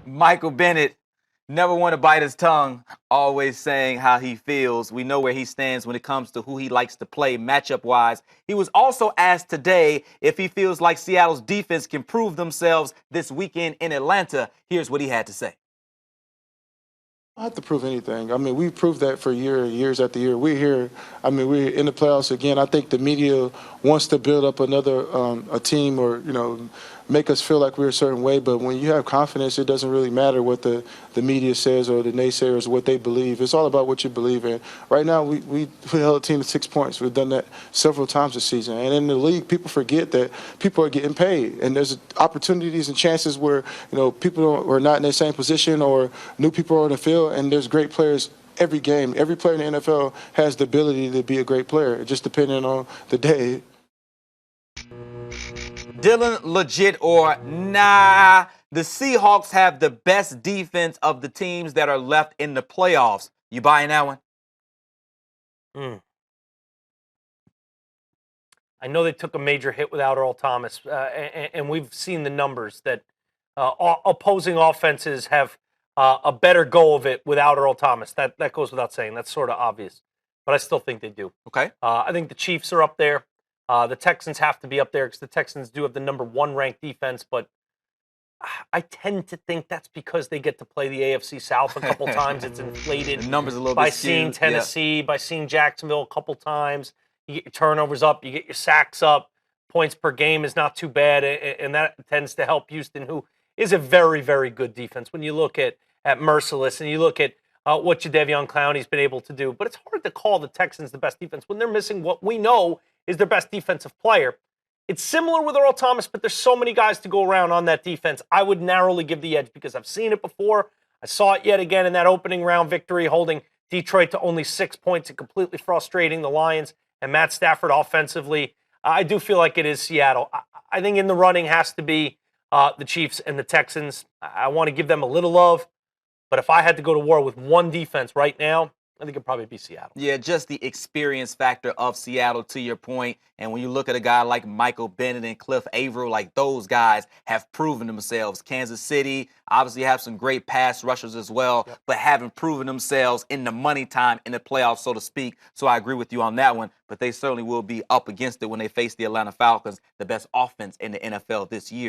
Michael Bennett, never want to bite his tongue, always saying how he feels. We know where he stands when it comes to who he likes to play matchup-wise. He was also asked today if he feels like Seattle's defense can prove themselves this weekend in Atlanta. Here's what he had to say. I don't have to prove anything. I mean, we've proved that for years after year. We're here. I mean, we're in the playoffs again. I think the media wants to build up another a team or, make us feel like we're a certain way. But when you have confidence, it doesn't really matter what the media says or the naysayers, what they believe. It's all about what you believe in. Right now, we held a team to 6 points. We've done that several times this season. And in the league, people forget that people are getting paid. And there's opportunities and chances where, people are not in the same position or new people are on the field. And there's great players every game. Every player in the NFL has the ability to be a great player, just depending on the day. Dylan, legit or nah, the Seahawks have the best defense of the teams that are left in the playoffs. You buying that one? I know they took a major hit without Earl Thomas, and we've seen the numbers that opposing offenses have a better go of it without Earl Thomas. That goes without saying. That's sort of obvious. But I still think they do. Okay. I think the Chiefs are up there. The Texans have to be up there because the Texans do have the number 1 ranked defense, but I tend to think that's because they get to play the AFC South a couple times. It's inflated the numbers a little by bit seeing skewed. Tennessee, by seeing Jacksonville a couple times. You get your turnovers up, you get your sacks up, points per game is not too bad, and that tends to help Houston, who is a very, very good defense. When you look at Merciless and you look at what Jadeveon Clowney's been able to do, but it's hard to call the Texans the best defense when they're missing what we know is their best defensive player. It's similar with Earl Thomas, but there's so many guys to go around on that defense. I would narrowly give the edge because I've seen it before. I saw it yet again in that opening round victory, holding Detroit to only 6 points and completely frustrating the Lions and Matt Stafford offensively. I do feel like it is Seattle. I think in the running has to be the Chiefs and the Texans. I want to give them a little love, but if I had to go to war with one defense right now, I think it'd probably be Seattle. Yeah, just the experience factor of Seattle, to your point. And when you look at a guy like Michael Bennett and Cliff Averill, like those guys have proven themselves. Kansas City obviously have some great pass rushers as well, but haven't proven themselves in the money time in the playoffs, so to speak. So I agree with you on that one. But they certainly will be up against it when they face the Atlanta Falcons, the best offense in the NFL this year.